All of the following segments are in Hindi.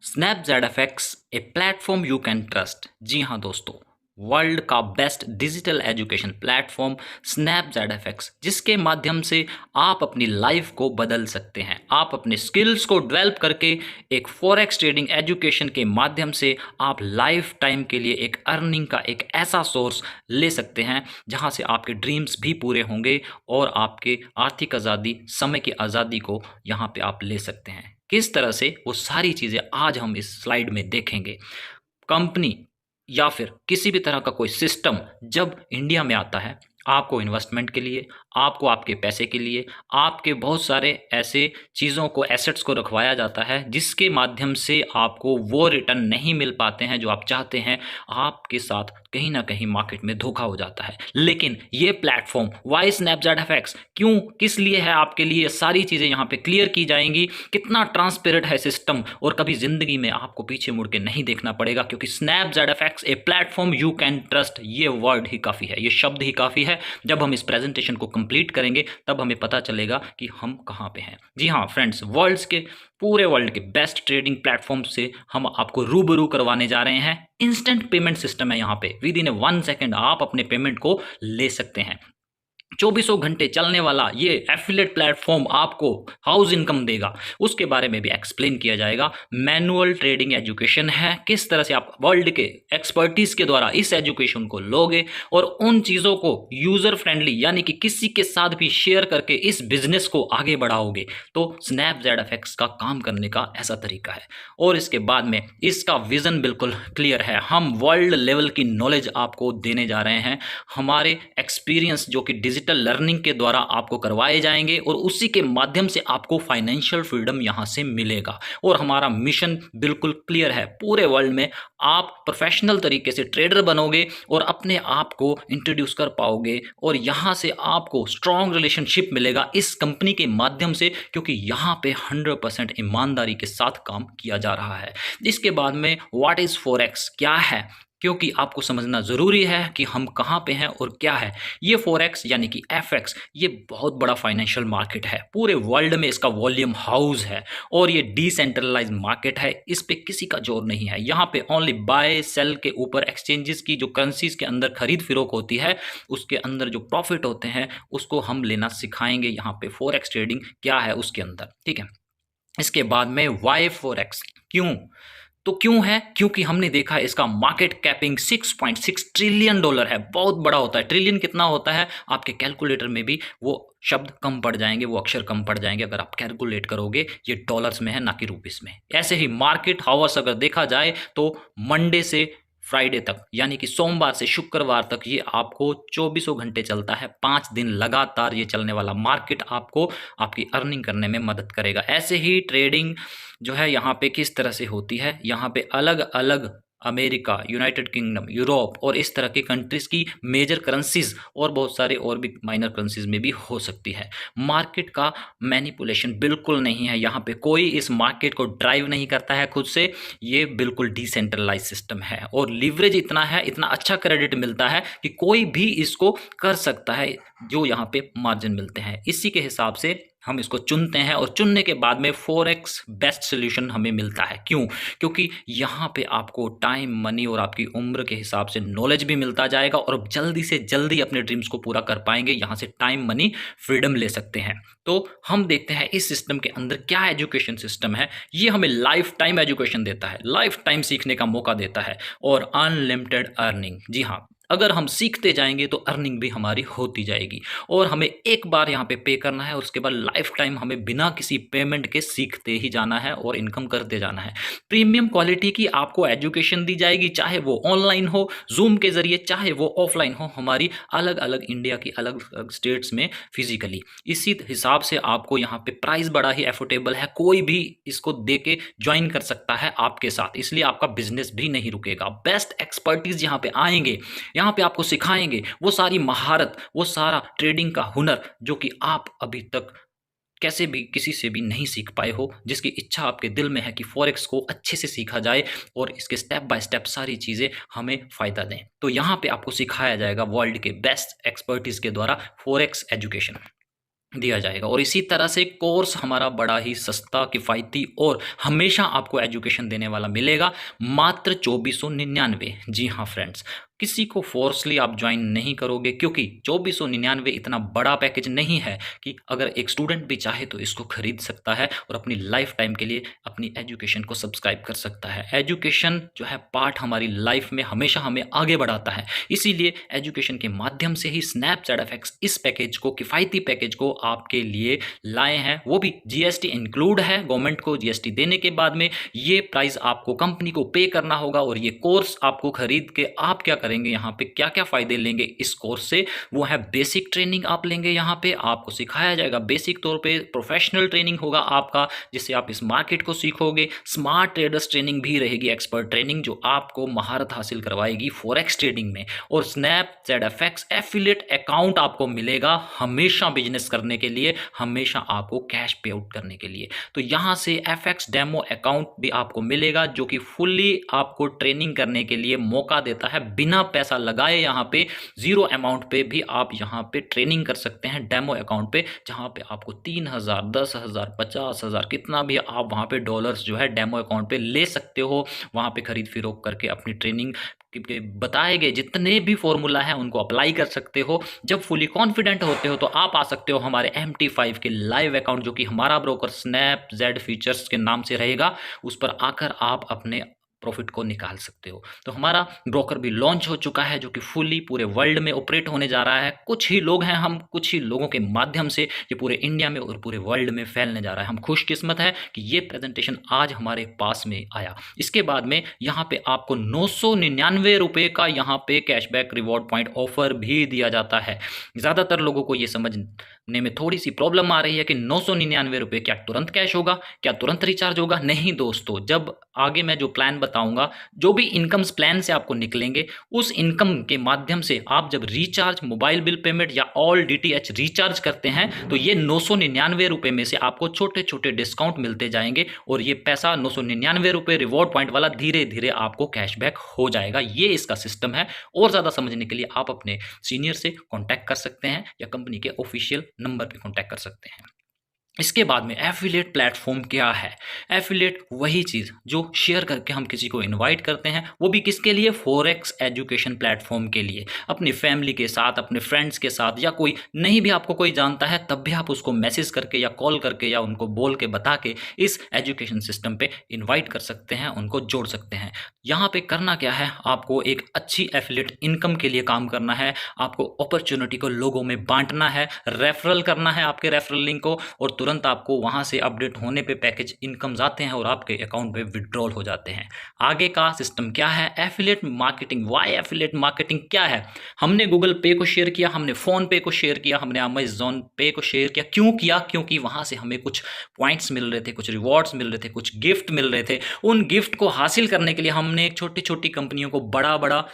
SnapZFX a platform you can trust. जी हाँ दोस्तों, वर्ल्ड का best digital education platform SnapZFX, जिसके माध्यम से आप अपनी लाइफ को बदल सकते हैं। आप अपने स्किल्स को डेवलप करके एक फॉरेक्स ट्रेडिंग एजुकेशन के माध्यम से आप लाइफ टाइम के लिए एक अर्निंग का एक ऐसा सोर्स ले सकते हैं जहां से आपके ड्रीम्स भी पूरे होंगे और आपके आर्थिक आज़ादी, समय की आज़ादी को यहाँ पे आप ले सकते हैं। किस तरह से वो सारी चीज़ें आज हम इस स्लाइड में देखेंगे। कंपनी या फिर किसी भी तरह का कोई सिस्टम जब इंडिया में आता है, आपको इन्वेस्टमेंट के लिए, आपको आपके पैसे के लिए, आपके बहुत सारे ऐसे चीज़ों को, एसेट्स को रखवाया जाता है जिसके माध्यम से आपको वो रिटर्न नहीं मिल पाते हैं जो आप चाहते हैं। आपके साथ कहीं ना कहीं मार्केट में धोखा हो जाता है। लेकिन ये प्लेटफॉर्म वाई SnapZFX क्यों, किस लिए है, आपके लिए ये सारी चीज़ें यहाँ पे क्लियर की जाएंगी। कितना ट्रांसपेरेंट है सिस्टम और कभी ज़िंदगी में आपको पीछे मुड़ के नहीं देखना पड़ेगा, क्योंकि SnapZFX a platform you can trust, ये वर्ड ही काफ़ी है, ये शब्द ही काफ़ी है। जब हम इस प्रेजेंटेशन को कंप्लीट करेंगे तब हमें पता चलेगा कि हम कहाँ पे हैं। जी हाँ फ्रेंड्स, पूरे वर्ल्ड के बेस्ट ट्रेडिंग प्लेटफॉर्म से हम आपको रूबरू करवाने जा रहे हैं। इंस्टेंट पेमेंट सिस्टम है यहाँ पे, विद इन 1 सेकेंड आप अपने पेमेंट को ले सकते हैं। चौबीसों घंटे चलने वाला ये एफिलिएट प्लेटफॉर्म आपको हाउस इनकम देगा, उसके बारे में भी एक्सप्लेन किया जाएगा। मैनुअल ट्रेडिंग एजुकेशन है, किस तरह से आप वर्ल्ड के एक्सपर्टीज के द्वारा इस एजुकेशन को लोगे और उन चीज़ों को यूज़र फ्रेंडली यानी कि किसी के साथ भी शेयर करके इस बिजनेस को आगे बढ़ाओगे। तो SnapZFX का काम करने का ऐसा तरीका है। और इसके बाद में इसका विज़न बिल्कुल क्लियर है। हम वर्ल्ड लेवल की नॉलेज आपको देने जा रहे हैं, हमारे एक्सपीरियंस जो कि डिजिटल लर्निंग के द्वारा आपको करवाए जाएंगे और उसी के माध्यम से आपको फाइनेंशियल फ्रीडम यहां से मिलेगा। और हमारा मिशन बिल्कुल क्लियर है, पूरे वर्ल्ड में आप प्रोफेशनल तरीके से ट्रेडर बनोगे और अपने आप को इंट्रोड्यूस कर पाओगे और यहां से आपको स्ट्रॉन्ग रिलेशनशिप मिलेगा इस कंपनी के माध्यम से, क्योंकि यहां पे 100% ईमानदारी के साथ काम किया जा रहा है। इसके बाद में व्हाट इज फॉरेक्स, क्या है, क्योंकि आपको समझना ज़रूरी है कि हम कहाँ पे हैं और क्या है ये फॉरेक्स यानी कि एफएक्स। ये बहुत बड़ा फाइनेंशियल मार्केट है, पूरे वर्ल्ड में इसका वॉल्यूम हाउस है और ये डिसेंट्रलाइज मार्केट है। इस पे किसी का जोर नहीं है। यहाँ पे ओनली बाय सेल के ऊपर एक्सचेंजेस की जो करेंसीज के अंदर खरीद फरोख होती है, उसके अंदर जो प्रॉफिट होते हैं उसको हम लेना सिखाएंगे यहाँ पे। फॉरेक्स ट्रेडिंग क्या है उसके अंदर, ठीक है। इसके बाद में वाई फॉरेक्स, क्यों, तो क्यों है, क्योंकि हमने देखा है इसका मार्केट कैपिंग 6.6 ट्रिलियन डॉलर है। बहुत बड़ा होता है। ट्रिलियन कितना होता है, आपके कैलकुलेटर में भी वो शब्द कम पड़ जाएंगे, वो अक्षर कम पड़ जाएंगे अगर आप कैलकुलेट करोगे। ये डॉलर्स में है ना कि रुपीस में। ऐसे ही मार्केट हावर्स अगर देखा जाए तो मंडे से फ्राइडे तक यानी कि सोमवार से शुक्रवार तक ये आपको 24 घंटे चलता है। 5 दिन लगातार ये चलने वाला मार्केट आपको आपकी अर्निंग करने में मदद करेगा। ऐसे ही ट्रेडिंग जो है यहाँ पे किस तरह से होती है, यहाँ पे अलग अलग अमेरिका, यूनाइटेड किंगडम, यूरोप और इस तरह की कंट्रीज की मेजर करेंसीज और बहुत सारे और भी माइनर करेंसीज में भी हो सकती है। मार्केट का मैनिपुलेशन बिल्कुल नहीं है, यहाँ पे कोई इस मार्केट को ड्राइव नहीं करता है खुद से। ये बिल्कुल डिसेंट्रलाइज सिस्टम है और लीवरेज इतना है, इतना अच्छा क्रेडिट मिलता है कि कोई भी इसको कर सकता है, जो यहाँ पे मार्जिन मिलते हैं इसी के हिसाब से हम इसको चुनते हैं। और चुनने के बाद में फॉरेक्स बेस्ट सोल्यूशन हमें मिलता है। क्यों, क्योंकि यहाँ पे आपको टाइम, मनी और आपकी उम्र के हिसाब से नॉलेज भी मिलता जाएगा और जल्दी से जल्दी अपने ड्रीम्स को पूरा कर पाएंगे। यहाँ से टाइम, मनी, फ्रीडम ले सकते हैं। तो हम देखते हैं इस सिस्टम के अंदर क्या एजुकेशन सिस्टम है। ये हमें लाइफ टाइम एजुकेशन देता है, लाइफ टाइम सीखने का मौका देता है और अनलिमिटेड अर्निंग। जी हाँ, अगर हम सीखते जाएंगे तो अर्निंग भी हमारी होती जाएगी और हमें एक बार यहाँ पे करना है और उसके बाद लाइफ टाइम हमें बिना किसी पेमेंट के सीखते ही जाना है और इनकम करते जाना है। प्रीमियम क्वालिटी की आपको एजुकेशन दी जाएगी, चाहे वो ऑनलाइन हो जूम के जरिए, चाहे वो ऑफलाइन हो हमारी अलग अलग इंडिया की अलग अलग स्टेट्स में फिजिकली। इसी हिसाब से आपको यहाँ पे प्राइस बड़ा ही एफोर्डेबल है, कोई भी इसको दे के ज्वाइन कर सकता है आपके साथ, इसलिए आपका बिजनेस भी नहीं रुकेगा। बेस्ट एक्सपर्टीज यहाँ पे आएंगे, यहाँ पे आपको सिखाएंगे वो सारी महारत, वो सारा ट्रेडिंग का हुनर जो कि आप अभी तक कैसे भी किसी से भी नहीं सीख पाए हो, जिसकी इच्छा आपके दिल में है कि फॉरेक्स को अच्छे से सीखा जाए और इसके स्टेप बाय स्टेप सारी चीज़ें हमें फ़ायदा दें। तो यहाँ पे आपको सिखाया जाएगा वर्ल्ड के बेस्ट एक्सपर्टीज़ के द्वारा फॉरेक्स एजुकेशन। दिया जाएगा। और इसी तरह से कोर्स हमारा बड़ा ही सस्ता, किफ़ायती और हमेशा आपको एजुकेशन देने वाला मिलेगा, मात्र 2499। जी हाँ फ्रेंड्स, किसी को फोर्सली आप ज्वाइन नहीं करोगे, क्योंकि 2499 इतना बड़ा पैकेज नहीं है कि अगर एक स्टूडेंट भी चाहे तो इसको खरीद सकता है और अपनी लाइफ टाइम के लिए अपनी एजुकेशन को सब्सक्राइब कर सकता है। एजुकेशन जो है पार्ट हमारी लाइफ में हमेशा हमें आगे बढ़ाता है, इसीलिए एजुकेशन के माध्यम से ही स्नैपचैट इस पैकेज को, किफ़ायती पैकेज को आपके लिए लाए हैं। वो भी जीएसटी इंक्लूड है, गवर्नमेंट को जीएसटी देने के बाद में ये प्राइस आपको कंपनी को पे करना होगा। और ये कोर्स आपको खरीद के आप क्या करेंगे, यहाँ पे क्या क्या फ़ायदे लेंगे इस कोर्स से, वो है बेसिक ट्रेनिंग आप लेंगे। यहाँ पे आपको सिखाया जाएगा बेसिक तौर पे, प्रोफेशनल ट्रेनिंग होगा आपका जिससे आप इस मार्केट को सीखोगे। स्मार्ट ट्रेडर्स ट्रेनिंग भी रहेगी, एक्सपर्ट ट्रेनिंग जो आपको महारत हासिल करवाएगी फॉरेक्स ट्रेडिंग में। और स्नैपचैट एफएक्स एफिलिएट अकाउंट आपको मिलेगा हमेशा बिजनेस करने के लिए, हमेशा आपको कैश पे आउट करने के लिए। तो यहाँ से एफएक्स डेमो अकाउंट भी आपको मिलेगा जो कि फुल्ली आपको ट्रेनिंग करने के लिए मौका देता है, बिना पैसा लगाए। यहाँ पे जीरो अमाउंट पे भी आप यहाँ पे ट्रेनिंग कर सकते हैं डेमो अकाउंट पे, जहाँ पे आपको 3000, 10,000, 50,000 कितना भी आप वहाँ पे डॉलर्स जो है डेमो अकाउंट पे ले सकते हो। वहाँ पे खरीद फरोख्त करके अपनी ट्रेनिंग के बताए गए जितने भी फॉर्मूला हैं उनको अप्लाई कर सकते हो। जब फुली कॉन्फिडेंट होते हो तो आप आ सकते हो हमारे MT5 के लाइव अकाउंट, जो कि हमारा ब्रोकर स्नैपजेड फीचर्स के नाम से रहेगा। उस पर आकर आप अपने प्रॉफिट को निकाल सकते हो। तो हमारा ब्रोकर भी लॉन्च हो चुका है, जो कि फुली पूरे वर्ल्ड में ऑपरेट होने जा रहा है। कुछ ही लोग हैं हम, कुछ ही लोगों के माध्यम से ये पूरे इंडिया में और पूरे वर्ल्ड में फैलने जा रहा है। हम खुशकिस्मत है कि ये प्रेजेंटेशन आज हमारे पास में आया। इसके बाद में यहाँ पे आपको 999 रुपये का यहाँ पे कैशबैक रिवॉर्ड पॉइंट ऑफर भी दिया जाता है। ज़्यादातर लोगों को ये समझने में थोड़ी सी प्रॉब्लम आ रही है कि 999 रुपये क्या तुरंत कैश होगा, क्या तुरंत रिचार्ज होगा? नहीं दोस्तों, जब आगे मैं जो प्लान बताऊंगा, जो भी इनकम्स प्लान से आपको निकलेंगे, उस इनकम के माध्यम से आप जब रिचार्ज, मोबाइल बिल पेमेंट या ऑल डीटीएच रिचार्ज करते हैं तो ये 999 रुपये में से आपको छोटे छोटे डिस्काउंट मिलते जाएंगे और ये पैसा 999 रुपये रिवॉर्ड पॉइंट वाला धीरे धीरे आपको कैशबैक हो जाएगा। ये इसका सिस्टम है। और ज़्यादा समझने के लिए आप अपने सीनियर से कॉन्टैक्ट कर सकते हैं या कंपनी के ऑफिशियल नंबर पर कॉन्टैक्ट कर सकते हैं। इसके बाद में एफिलिएट प्लेटफॉर्म क्या है? एफिलिएट वही चीज़ जो शेयर करके हम किसी को इनवाइट करते हैं, वो भी किसके लिए? फॉरेक्स एजुकेशन प्लेटफॉर्म के लिए। अपनी फैमिली के साथ, अपने फ्रेंड्स के साथ, या कोई नहीं भी आपको कोई जानता है तब भी आप उसको मैसेज करके या कॉल करके या उनको बोल के बता के इस एजुकेशन सिस्टम पे इन्वाइट कर सकते हैं, उनको जोड़ सकते हैं। यहाँ पे करना क्या है, आपको एक अच्छी एफिलिएट इनकम के लिए काम करना है, आपको अपॉर्चुनिटी को लोगों में बांटना है, रेफरल करना है आपके रेफरल लिंक को, और तुरंत आपको वहां से अपडेट होने पे पैकेज इनकम्स आते हैं और आपके अकाउंट पे विड्रॉल हो जाते हैं। आगे का सिस्टम क्या है? Affiliate marketing. Why affiliate marketing क्या है? हमने गूगल पे को शेयर किया, हमने फोन पे को शेयर किया, हमने अमेजॉन पे को शेयर किया। क्यों किया? क्योंकि वहां से हमें कुछ पॉइंट्स मिल रहे थे, कुछ रिवॉर्ड्स मिल रहे थे, कुछ गिफ्ट मिल रहे थे। उन गिफ्ट को हासिल करने के लिए हमने एक छोटी छोटी कंपनियों को बड़ा बड़ा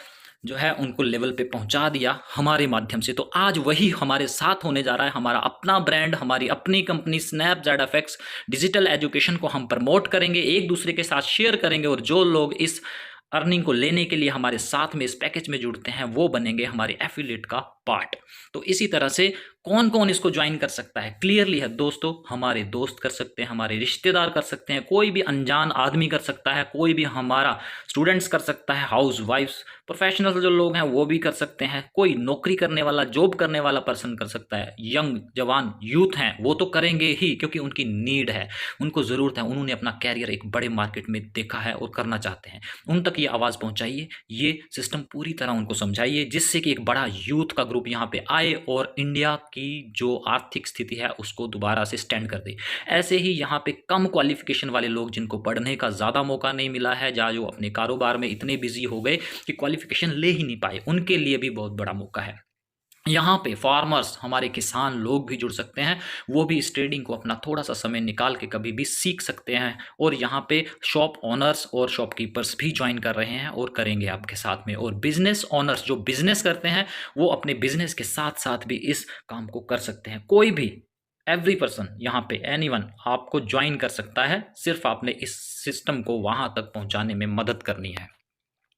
जो है उनको लेवल पे पहुंचा दिया हमारे माध्यम से। तो आज वही हमारे साथ होने जा रहा है। हमारा अपना ब्रांड, हमारी अपनी कंपनी स्नैपजेड एफएक्स डिजिटल एजुकेशन को हम प्रमोट करेंगे, एक दूसरे के साथ शेयर करेंगे, और जो लोग इस अर्निंग को लेने के लिए हमारे साथ में इस पैकेज में जुड़ते हैं वो बनेंगे हमारे एफिलिएट का पार्ट। तो इसी तरह से कौन कौन इसको ज्वाइन कर सकता है? क्लियरली है दोस्तों, हमारे दोस्त कर सकते हैं, हमारे रिश्तेदार कर सकते हैं, कोई भी अनजान आदमी कर सकता है, कोई भी हमारा स्टूडेंट्स कर सकता है, हाउस वाइफ्स, प्रोफेशनल जो लोग हैं वो भी कर सकते हैं, कोई नौकरी करने वाला, जॉब करने वाला पर्सन कर सकता है, यंग जवान यूथ हैं वो तो करेंगे ही, क्योंकि उनकी नीड है, उनको ज़रूरत है, उन्होंने अपना कैरियर एक बड़े मार्केट में देखा है और करना चाहते हैं। उन तक ये आवाज़ पहुंचाइए, ये सिस्टम पूरी तरह उनको समझाइए, जिससे कि एक बड़ा यूथ का ग्रुप यहाँ पे आए और इंडिया की जो आर्थिक स्थिति है उसको दोबारा से स्टैंड कर दे। ऐसे ही यहाँ पे कम क्वालिफिकेशन वाले लोग, जिनको पढ़ने का ज़्यादा मौका नहीं मिला है, या जो अपने कारोबार में इतने बिजी हो गए कि क्वालिफिकेशन ले ही नहीं पाए, उनके लिए भी बहुत बड़ा मौका है। यहाँ पे फार्मर्स, हमारे किसान लोग भी जुड़ सकते हैं, वो भी इस ट्रेडिंग को अपना थोड़ा सा समय निकाल के कभी भी सीख सकते हैं। और यहाँ पे शॉप ओनर्स और शॉपकीपर्स भी ज्वाइन कर रहे हैं और करेंगे आपके साथ में। और बिजनेस ओनर्स जो बिजनेस करते हैं वो अपने बिजनेस के साथ साथ भी इस काम को कर सकते हैं। कोई भी, एवरी पर्सन यहाँ पे, एनीवन आपको ज्वाइन कर सकता है, सिर्फ आपने इस सिस्टम को वहाँ तक पहुँचाने में मदद करनी है।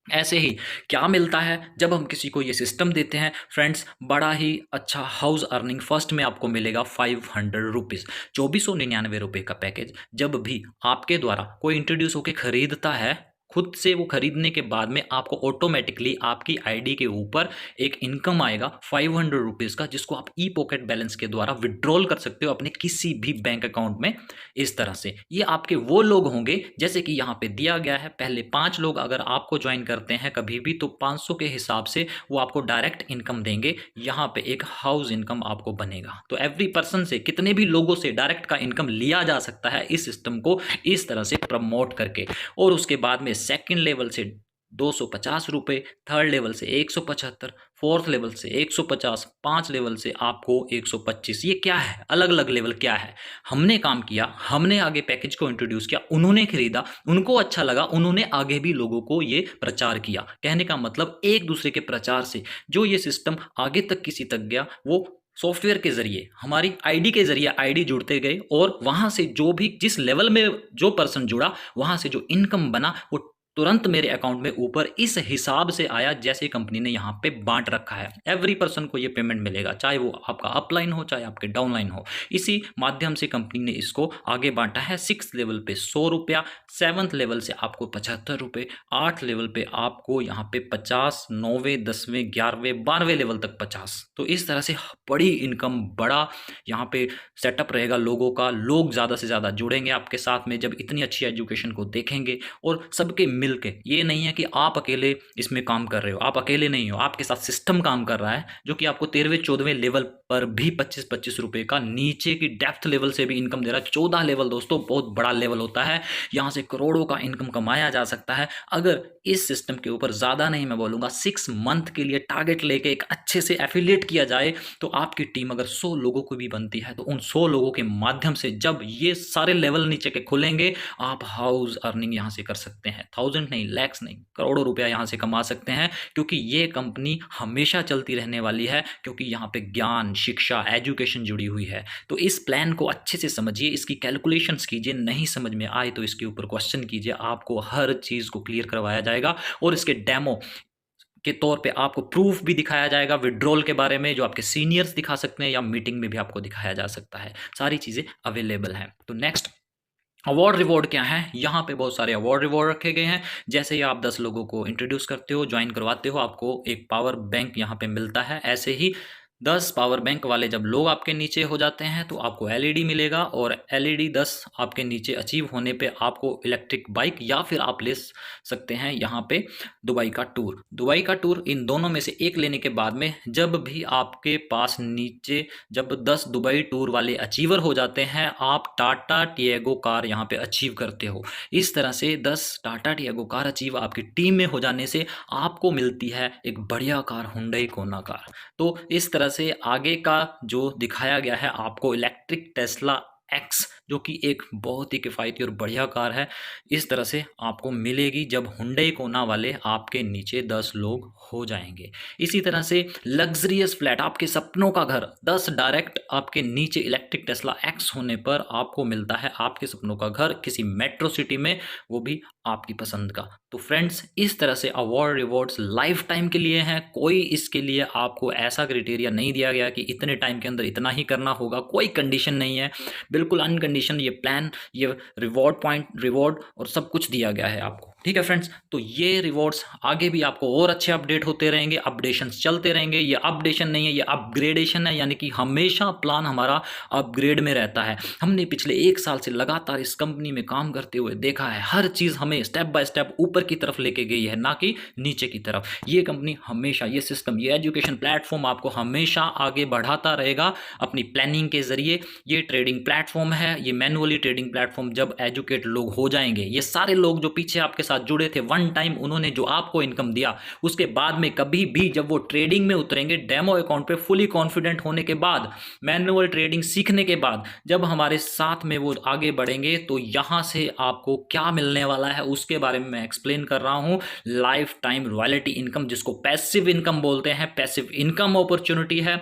ऐसे ही क्या मिलता है जब हम किसी को ये सिस्टम देते हैं फ्रेंड्स, बड़ा ही अच्छा हाउस अर्निंग फर्स्ट में आपको मिलेगा 500 रुपीज़, 2499 रुपये का पैकेज। जब भी आपके द्वारा कोई इंट्रोड्यूस होकर खरीदता है, खुद से वो खरीदने के बाद में आपको ऑटोमेटिकली आपकी आईडी के ऊपर एक इनकम आएगा 500 रुपीज़ का, जिसको आप ई पॉकेट बैलेंस के द्वारा विड्रॉल कर सकते हो अपने किसी भी बैंक अकाउंट में। इस तरह से ये आपके वो लोग होंगे, जैसे कि यहाँ पे दिया गया है, पहले 5 लोग अगर आपको ज्वाइन करते हैं कभी भी, तो 500 के हिसाब से वो आपको डायरेक्ट इनकम देंगे। यहाँ पे एक हाउस इनकम आपको बनेगा। तो एवरी पर्सन से, कितने भी लोगों से डायरेक्ट का इनकम लिया जा सकता है इस सिस्टम को इस तरह से प्रमोट करके। और उसके बाद में सेकंड लेवल से 250 रुपये, थर्ड लेवल से 175, फोर्थ लेवल से 150, 5 लेवल से आपको 125। ये क्या है, अलग अलग लेवल क्या है। हमने काम किया, हमने आगे पैकेज को इंट्रोड्यूस किया, उन्होंने खरीदा, उनको अच्छा लगा, उन्होंने आगे भी लोगों को ये प्रचार किया। कहने का मतलब एक दूसरे के प्रचार से जो ये सिस्टम आगे तक किसी तक गया, वो सॉफ्टवेयर के जरिए, हमारी आईडी के जरिए आईडी जुड़ते गए, और वहां से जो भी जिस लेवल में जो पर्सन जुड़ा, वहां से जो इनकम बना वो तुरंत मेरे अकाउंट में ऊपर इस हिसाब से आया जैसे कंपनी ने यहाँ पे बांट रखा है। एवरी पर्सन को ये पेमेंट मिलेगा, चाहे वो आपका अपलाइन हो चाहे आपके डाउनलाइन हो। इसी माध्यम से कंपनी ने इसको आगे बांटा है। 6 लेवल पे 100 रुपया, 7th लेवल से आपको 75 रुपये, 8 लेवल पे आपको यहाँ पे 50, 9वें 10वें 11वें 12वें लेवल तक 50। तो इस तरह से बड़ी इनकम, बड़ा यहाँ पे सेटअप रहेगा लोगों का। लोग ज़्यादा से ज़्यादा जुड़ेंगे आपके साथ में जब इतनी अच्छी एजुकेशन को देखेंगे, और सबके मिलके। ये नहीं है कि आप अकेले इसमें काम कर रहे हो, आप अकेले नहीं हो, आपके साथ सिस्टम काम कर रहा है, जो कि आपको 13वें 14वें लेवल पर भी 25-25 रुपए का नीचे की डेप्थ लेवल से भी इनकम दे रहा है। 14 लेवल दोस्तों बहुत बड़ा लेवल होता है, यहाँ से करोड़ों का इनकम कमाया जा सकता है अगर इस सिस्टम के ऊपर ज़्यादा नहीं, मैं बोलूँगा 6 मंथ के लिए टारगेट लेके एक अच्छे से एफिलिएट किया जाए। तो आपकी टीम अगर 100 लोगों को भी बनती है, तो उन 100 लोगों के माध्यम से जब ये सारे लेवल नीचे के खुलेंगे, आप हाउस अर्निंग यहाँ से कर सकते हैं। 1000 नहीं, लैक्स नहीं, करोड़ों रुपया यहाँ से कमा सकते हैं, क्योंकि ये कंपनी हमेशा चलती रहने वाली है, क्योंकि यहाँ पे ज्ञान, शिक्षा, एजुकेशन जुड़ी हुई है। तो इस प्लान को अच्छे से समझिए, इसकी कैलकुलेशंस कीजिए, नहीं समझ में आए तो इसके ऊपर क्वेश्चन कीजिए, आपको हर चीज़ को क्लियर करवाया जाएगा। और इसके डेमो के तौर पे आपको प्रूफ भी दिखाया जाएगा विड्रॉल के बारे में, जो आपके सीनियर्स दिखा सकते हैं, या मीटिंग में भी आपको दिखाया जा सकता है। सारी चीज़ें अवेलेबल हैं। तो नेक्स्ट, अवार्ड रिवॉर्ड क्या है। यहाँ पे बहुत सारे अवार्ड रिवॉर्ड रखे गए हैं। जैसे ही आप 10 लोगों को इंट्रोड्यूस करते हो, ज्वाइन करवाते हो, आपको एक पावर बैंक यहाँ पे मिलता है। ऐसे ही 10 पावर बैंक वाले जब लोग आपके नीचे हो जाते हैं, तो आपको एलईडी मिलेगा, और एलईडी 10 आपके नीचे अचीव होने पे आपको इलेक्ट्रिक बाइक, या फिर आप ले सकते हैं यहाँ पे दुबई का टूर। दुबई का टूर, इन दोनों में से एक लेने के बाद में जब भी आपके पास नीचे जब 10 दुबई टूर वाले अचीवर हो जाते हैं, आप टाटा टियागो कार यहाँ पे अचीव करते हो। इस तरह से 10 टाटा टियागो कार अचीव आपकी टीम में हो जाने से आपको मिलती है एक बढ़िया कार, हुंडई कोना कार। तो इस तरह से आगे का जो दिखाया गया है आपको, इलेक्ट्रिक टेस्ला एक्स, जो कि एक बहुत ही किफ़ायती और बढ़िया कार है, इस तरह से आपको मिलेगी जब हुंडई कोना वाले आपके नीचे 10 लोग हो जाएंगे। इसी तरह से लग्जरियस फ्लैट, आपके सपनों का घर, 10 डायरेक्ट आपके नीचे इलेक्ट्रिक टेस्ला एक्स होने पर आपको मिलता है आपके सपनों का घर किसी मेट्रो सिटी में, वो भी आपकी पसंद का। तो फ्रेंड्स, इस तरह से अवार्ड रिवॉर्ड्स लाइफ टाइम के लिए हैं। कोई इसके लिए आपको ऐसा क्राइटेरिया नहीं दिया गया कि इतने टाइम के अंदर इतना ही करना होगा, कोई कंडीशन नहीं है। बिल्कुल अनकंडीशन ये प्लान, ये रिवॉर्ड पॉइंट, रिवॉर्ड और सब कुछ दिया गया है आपको। ठीक है फ्रेंड्स, तो ये रिवॉर्ड्स आगे भी आपको और अच्छे अपडेट होते रहेंगे, अपडेशंस चलते रहेंगे। ये अपडेशन नहीं है, ये अपग्रेडेशन है, यानी कि हमेशा प्लान हमारा अपग्रेड में रहता है। हमने पिछले 1 साल से लगातार इस कंपनी में काम करते हुए देखा है, हर चीज़ हमें स्टेप बाय स्टेप ऊपर की तरफ लेके गई है, ना कि नीचे की तरफ। ये कंपनी हमेशा, ये सिस्टम, ये एजुकेशन प्लेटफॉर्म आपको हमेशा आगे बढ़ाता रहेगा अपनी प्लानिंग के जरिए। ये ट्रेडिंग प्लेटफॉर्म है, ये मैनुअली ट्रेडिंग प्लेटफॉर्म जब एजुकेट लोग हो जाएंगे, ये सारे लोग जो पीछे आपके साथ जुड़े थे, वन टाइम उन्होंने जो आपको इनकम दिया, उसके बाद में कभी भी जब वो ट्रेडिंग में उतरेंगे, डेमो अकाउंट पे फुली कॉन्फिडेंट होने के बाद, मैनुअल ट्रेडिंग सीखने के बाद, जब हमारे साथ में वो आगे बढ़ेंगे, तो यहाँ से आपको क्या मिलने वाला है उसके बारे में मैं एक्सप्लेन कर रहा हूँ। लाइफ टाइम रॉयल्टी इनकम, जिसको पैसिव इनकम बोलते हैं, पैसिव इनकम अपॉर्चुनिटी है।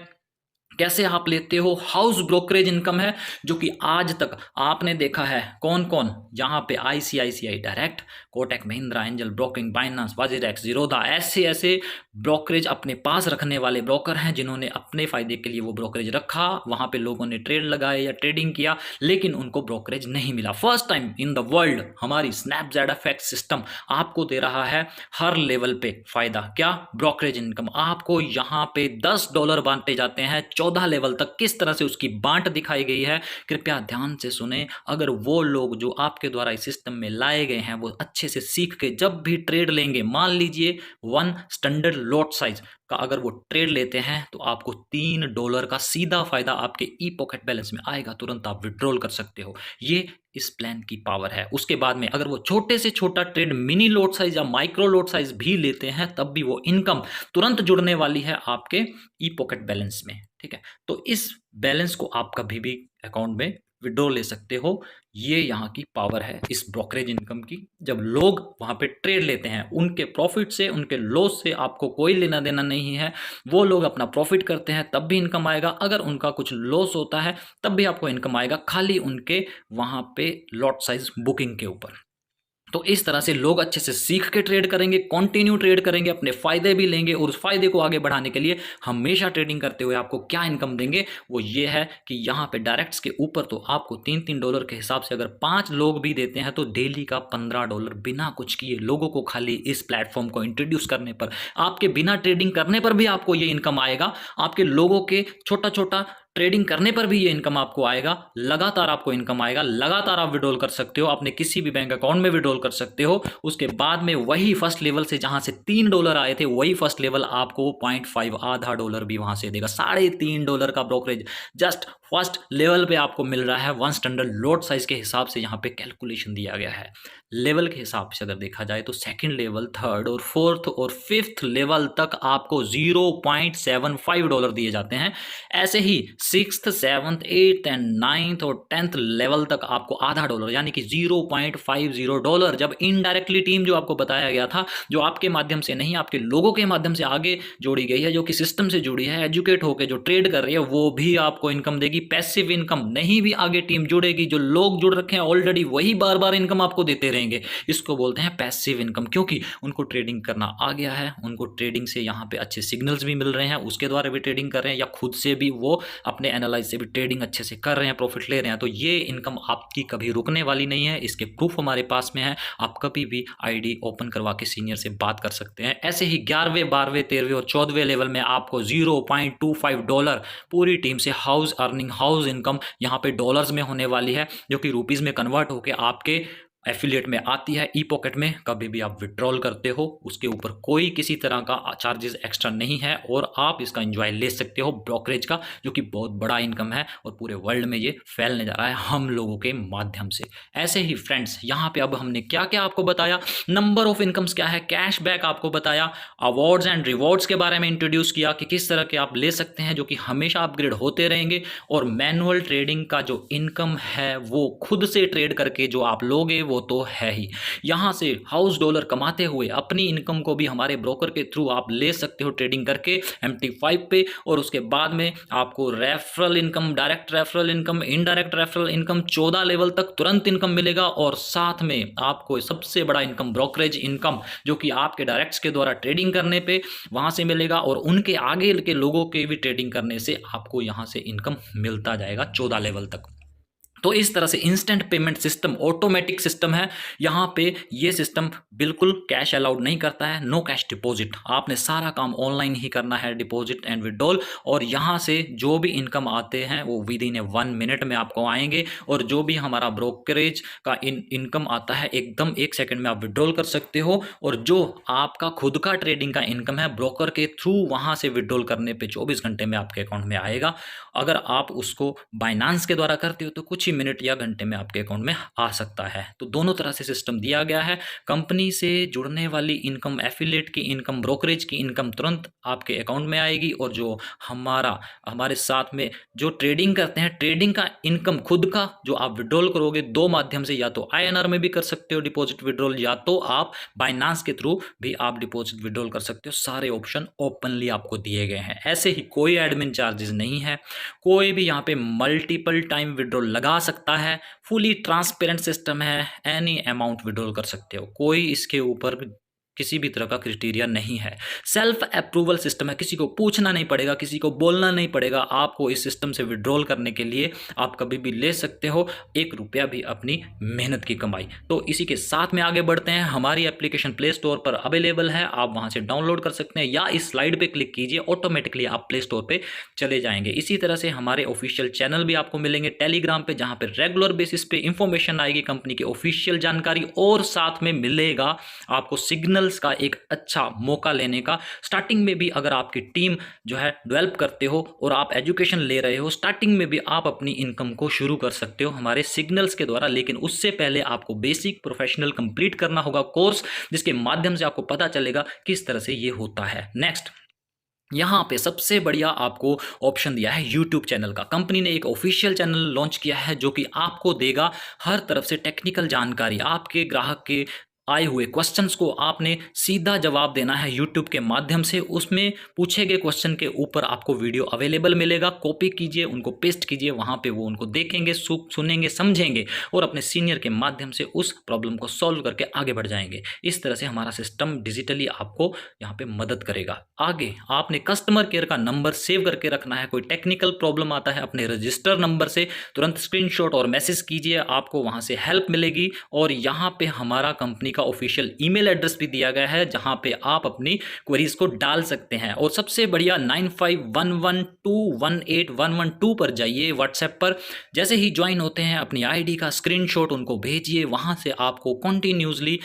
कैसे आप लेते हो? हाउस ब्रोकरेज इनकम है, जो कि आज तक आपने देखा है कौन कौन, यहाँ पे ICICI direct, Kotak Mahindra, Angel Broking, Binance, WazirX, Zerodha, ऐसे ऐसे ब्रोकरेज अपने पास रखने वाले ब्रोकर हैं जिन्होंने अपने फायदे के लिए वो ब्रोकरेज रखा, वहाँ पे लोगों ने ट्रेड लगाए या ट्रेडिंग किया, लेकिन उनको ब्रोकरेज नहीं मिला। First time in the world हमारी स्नैपज़ेडएफएक्स सिस्टम आपको दे रहा है हर लेवल पे फायदा। क्या? Brokerage income. आपको यहाँ पे $10 बांटे जाते हैं 14 लेवल तक। किस तरह से उसकी बांट दिखाई गई है, कृपया ध्यान से सुने। अगर वो लोग जो आपके द्वारा इस सिस्टम में लाए गए हैं वो अच्छे से सीख के जब भी ट्रेड लेंगे, मान लीजिए 1 स्टैंडर्ड लॉट साइज का अगर वो ट्रेड लेते हैं, तो आपको $3 का सीधा फायदा आपके ई पॉकेट बैलेंस में आएगा, तुरंत आप विड्रॉल कर सकते हो। ये इस प्लान की पावर है। उसके बाद में अगर वो छोटे से छोटा ट्रेड मिनी लॉट साइज या माइक्रो लॉट साइज भी लेते हैं, तब भी वो इनकम तुरंत जुड़ने वाली है आपके ई पॉकेट बैलेंस में। ठीक है, तो इस बैलेंस को आप कभी भी अकाउंट में विड्रॉ ले सकते हो। ये यहाँ की पावर है इस ब्रोकरेज इनकम की। जब लोग वहाँ पे ट्रेड लेते हैं, उनके प्रॉफिट से, उनके लॉस से आपको कोई लेना देना नहीं है। वो लोग अपना प्रॉफिट करते हैं तब भी इनकम आएगा, अगर उनका कुछ लॉस होता है तब भी आपको इनकम आएगा, खाली उनके वहाँ पे लॉट साइज बुकिंग के ऊपर। तो इस तरह से लोग अच्छे से सीख के ट्रेड करेंगे, कंटिन्यू ट्रेड करेंगे, अपने फायदे भी लेंगे, और उस फायदे को आगे बढ़ाने के लिए हमेशा ट्रेडिंग करते हुए आपको क्या इनकम देंगे, वो ये है कि यहाँ पे डायरेक्ट्स के ऊपर तो आपको $3-3 के हिसाब से अगर 5 लोग भी देते हैं तो डेली का $15 बिना कुछ किए लोगों को खाली इस प्लेटफॉर्म को इंट्रोड्यूस करने पर, आपके बिना ट्रेडिंग करने पर भी आपको ये इनकम आएगा। आपके लोगों के छोटा छोटा ट्रेडिंग करने पर भी ये इनकम आपको आएगा। लगातार आपको इनकम आएगा, लगातार आप विड्रॉल कर सकते हो, अपने किसी भी बैंक अकाउंट में विड्रॉल कर सकते हो। उसके बाद में वही फर्स्ट लेवल से जहां से $3 आए थे, वही फर्स्ट लेवल आपको 0.5 आधा डॉलर भी वहां से देगा। $3.5 का ब्रोकरेज जस्ट फर्स्ट लेवल पे आपको मिल रहा है। 1 स्टैंडर्ड लॉट साइज के हिसाब से यहाँ पे कैलकुलेशन दिया गया है। लेवल के हिसाब से अगर देखा जाए तो सेकंड लेवल, थर्ड और फोर्थ और फिफ्थ लेवल तक आपको $0.75 दिए जाते हैं। ऐसे ही 6th, 7th, 8th and 9th और 10th लेवल तक आपको आधा डॉलर यानी कि $0.50। जब इनडायरेक्टली टीम जो आपको बताया गया था, जो आपके माध्यम से नहीं आपके लोगों के माध्यम से आगे जोड़ी गई है, जो कि सिस्टम से जुड़ी है, एजुकेट होकर जो ट्रेड कर रही है, वो भी आपको इनकम देगी। पैसिव इनकम नहीं भी आगे टीम जुड़ेगी, जो लोग जुड़ रखे हैं ऑलरेडी वही बार बार इनकम आपको देते रहेंगे। इसको बोलते हैं पैसिव इनकम, क्योंकि उनको ट्रेडिंग करना आ गया है, उनको ट्रेडिंग से यहाँ पे अच्छे सिग्नल्स भी मिल रहे हैं, उसके द्वारा भी ट्रेडिंग कर रहे हैं, या खुद से भी वो अपने एनालाइज से भी ट्रेडिंग अच्छे से कर रहे हैं, प्रॉफिट ले रहे हैं। तो ये इनकम आपकी कभी रुकने वाली नहीं है। इसके प्रूफ हमारे पास में है। आप कभी भी आईडी ओपन करवा के सीनियर से बात कर सकते हैं। ऐसे ही 11वें, 12वें, 13वें और 14वें लेवल में आपको $0.25 पूरी टीम से हाउस अर्निंग, हाउस इनकम यहाँ पे डॉलर्स में होने वाली है, जो कि रुपीज़ में कन्वर्ट होकर आपके एफिलिएट में आती है। ई पॉकेट में कभी भी आप विड्रॉल करते हो, उसके ऊपर कोई किसी तरह का चार्जेस एक्स्ट्रा नहीं है, और आप इसका एंजॉय ले सकते हो ब्रोकरेज का, जो कि बहुत बड़ा इनकम है और पूरे वर्ल्ड में ये फैलने जा रहा है हम लोगों के माध्यम से। ऐसे ही फ्रेंड्स, यहाँ पे अब हमने क्या क्या आपको बताया, नंबर ऑफ इनकम्स क्या है, कैशबैक आपको बताया, अवार्ड्स एंड रिवॉर्ड्स के बारे में इंट्रोड्यूस किया कि किस तरह के आप ले सकते हैं, जो कि हमेशा अपग्रेड होते रहेंगे, और मैनुअल ट्रेडिंग का जो इनकम है वो खुद से ट्रेड करके जो आप लोगे वो तो है ही। यहां से हाउस डॉलर कमाते हुए अपनी इनकम को भी हमारे ब्रोकर के थ्रू आप ले सकते हो ट्रेडिंग करके MT5 पे, और उसके बाद में आपको referral income, direct referral income, indirect referral income 14 level तक तुरंत इनकम मिलेगा, और साथ में आपको सबसे बड़ा इनकम ब्रोकरेज इनकम, जो कि आपके डायरेक्ट्स के द्वारा ट्रेडिंग करने पे वहां से मिलेगा, और उनके आगे के लोगों के भी ट्रेडिंग करने से आपको यहां से इनकम मिलता जाएगा 14 लेवल तक। तो इस तरह से instant payment system, automatic system है। यहाँ पे ये सिस्टम बिल्कुल कैश अलाउड नहीं करता है, नो कैश डिपॉजिट। आपने सारा काम ऑनलाइन ही करना है, डिपॉजिट एंड विड्रॉल, और यहाँ से जो भी इनकम आते हैं वो विद इन 1 मिनट में आपको आएंगे, और जो भी हमारा ब्रोकरेज का इनकम आता है एकदम 1 सेकंड में आप विड्रॉल कर सकते हो, और जो आपका खुद का ट्रेडिंग का इनकम है ब्रोकर के थ्रू वहाँ से विड्रॉल करने पर 24 घंटे में आपके अकाउंट में आएगा। अगर आप उसको बाइनांस के द्वारा करते हो तो कुछ ही मिनट या घंटे में आपके अकाउंट में आ सकता है। तो दोनों तरह से सिस्टम दिया गया है। कंपनी से जुड़ने वाली इनकम, एफिलिएट की इनकम, ब्रोकरेज की इनकम तुरंत आपके अकाउंट में आएगी, और जो हमारे साथ में जो ट्रेडिंग करते हैं, ट्रेडिंग का इनकम खुद का जो आप विड्रॉल करोगे दो माध्यम से, या तो INR में भी कर सकते हो डिपॉजिट विड्रॉल, या तो आप बाइनांस के थ्रू भी आप डिपॉजिट विड्रॉल कर सकते हो। सारे ऑप्शन ओपनली आपको दिए गए हैं। ऐसे ही कोई एडमिन चार्जेस नहीं है, कोई भी यहाँ पे मल्टीपल टाइम विड्रॉल लगा सकता है, फुली ट्रांसपेरेंट सिस्टम है, एनी अमाउंट विड्रॉल कर सकते हो, कोई इसके ऊपर किसी भी तरह का क्राइटेरिया नहीं है। सेल्फ अप्रूवल सिस्टम है, किसी को पूछना नहीं पड़ेगा, किसी को बोलना नहीं पड़ेगा आपको। इस सिस्टम से विड्रॉल करने के लिए आप कभी भी ले सकते हो, 1 रुपया भी अपनी मेहनत की कमाई। तो इसी के साथ में आगे बढ़ते हैं। हमारी एप्लीकेशन प्ले स्टोर पर अवेलेबल है, आप वहां से डाउनलोड कर सकते हैं, या इस स्लाइड पे क्लिक कीजिए, ऑटोमेटिकली आप प्ले स्टोर पे चले जाएंगे। इसी तरह से हमारे ऑफिशियल चैनल भी आपको मिलेंगे टेलीग्राम पे, जहां पे रेगुलर बेसिस पे इंफॉर्मेशन आएगी, कंपनी की ऑफिशियल जानकारी, और साथ में मिलेगा आपको सिग्नल का एक अच्छा मौका लेने का। स्टार्टिंग में भी अगर आपकी टीम जो है डेवलप करते हो और आप एजुकेशन ले रहे हो, स्टार्टिंग में भी आप अपनी इनकम को शुरू कर सकते हो हमारे सिग्नल्स के द्वारा। लेकिन उससे पहले आपको बेसिक प्रोफेशनल कंप्लीट करना होगा कोर्स, जिसके माध्यम से आपको पता चलेगा किस तरह से ये होता है। नेक्स्ट, यहाँ पे सबसे बढ़िया आपको ऑप्शन दिया है यूट्यूब चैनल का। कंपनी ने एक ऑफिशियल चैनल लॉन्च किया है जो कि आपको देगा हर तरफ से टेक्निकल जानकारी। आपके ग्राहक के आए हुए क्वेश्चंस को आपने सीधा जवाब देना है यूट्यूब के माध्यम से। उसमें पूछे गए क्वेश्चन के ऊपर आपको वीडियो अवेलेबल मिलेगा, कॉपी कीजिए, उनको पेस्ट कीजिए, वहाँ पे वो उनको देखेंगे, सुनेंगे, समझेंगे, और अपने सीनियर के माध्यम से उस प्रॉब्लम को सॉल्व करके आगे बढ़ जाएंगे। इस तरह से हमारा सिस्टम डिजिटली आपको यहाँ पे मदद करेगा। आगे आपने कस्टमर केयर का नंबर सेव करके रखना है। कोई टेक्निकल प्रॉब्लम आता है, अपने रजिस्टर नंबर से तुरंत स्क्रीनशॉट और मैसेज कीजिए, आपको वहाँ से हेल्प मिलेगी। और यहाँ पे हमारा कंपनी का ऑफिशियल ईमेल एड्रेस भी दिया गया है, जहां पे आप अपनी क्वेरीज को डाल सकते हैं। और सबसे बढ़िया 9511218112 पर जाइए व्हाट्सएप पर। जैसे ही ज्वाइन होते हैं अपनी आईडी का स्क्रीनशॉट उनको भेजिए, वहां से आपको कंटिन्यूसली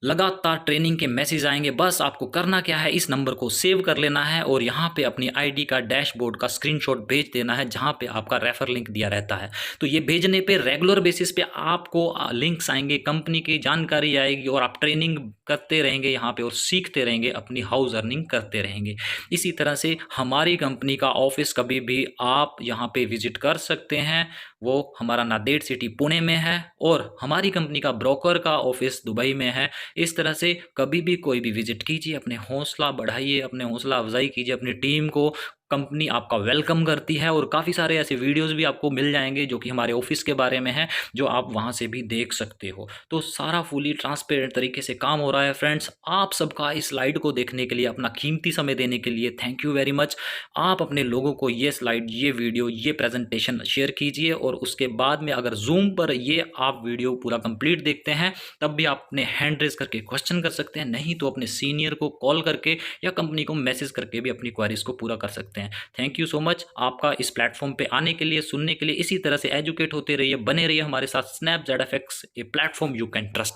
लगातार ट्रेनिंग के मैसेज आएंगे। बस आपको करना क्या है, इस नंबर को सेव कर लेना है और यहाँ पे अपनी आईडी का डैशबोर्ड का स्क्रीनशॉट भेज देना है, जहाँ पे आपका रेफर लिंक दिया रहता है। तो ये भेजने पे रेगुलर बेसिस पे आपको लिंक्स आएंगे, कंपनी की जानकारी आएगी, और आप ट्रेनिंग करते रहेंगे यहाँ पे और सीखते रहेंगे, अपनी हाउस अर्निंग करते रहेंगे। इसी तरह से हमारी कंपनी का ऑफिस कभी भी आप यहाँ पे विजिट कर सकते हैं। वो हमारा नांदेड़ सिटी पुणे में है, और हमारी कंपनी का ब्रोकर का ऑफिस दुबई में है। इस तरह से कभी भी कोई भी विजिट कीजिए, अपने हौसला बढ़ाइए, अपने हौसला अफजाई कीजिए अपनी टीम को। कंपनी आपका वेलकम करती है, और काफ़ी सारे ऐसे वीडियोस भी आपको मिल जाएंगे जो कि हमारे ऑफिस के बारे में है, जो आप वहां से भी देख सकते हो। तो सारा फुली ट्रांसपेरेंट तरीके से काम हो रहा है। फ्रेंड्स, आप सबका इस स्लाइड को देखने के लिए, अपना कीमती समय देने के लिए थैंक यू वेरी मच। आप अपने लोगों को ये स्लाइड, ये वीडियो, ये प्रेजेंटेशन शेयर कीजिए, और उसके बाद में अगर जूम पर ये आप वीडियो पूरा कंप्लीट देखते हैं, तब भी आप अपने हैंड रेज करके क्वेश्चन कर सकते हैं, नहीं तो अपने सीनियर को कॉल करके या कंपनी को मैसेज करके भी अपनी क्वेरीज को पूरा कर सकते हैं। थैंक यू सो मच आपका इस प्लेटफॉर्म पे आने के लिए, सुनने के लिए। इसी तरह से एजुकेट होते रहिए, बने रहिए हमारे साथ। Snap ZFX, A platform you can trust.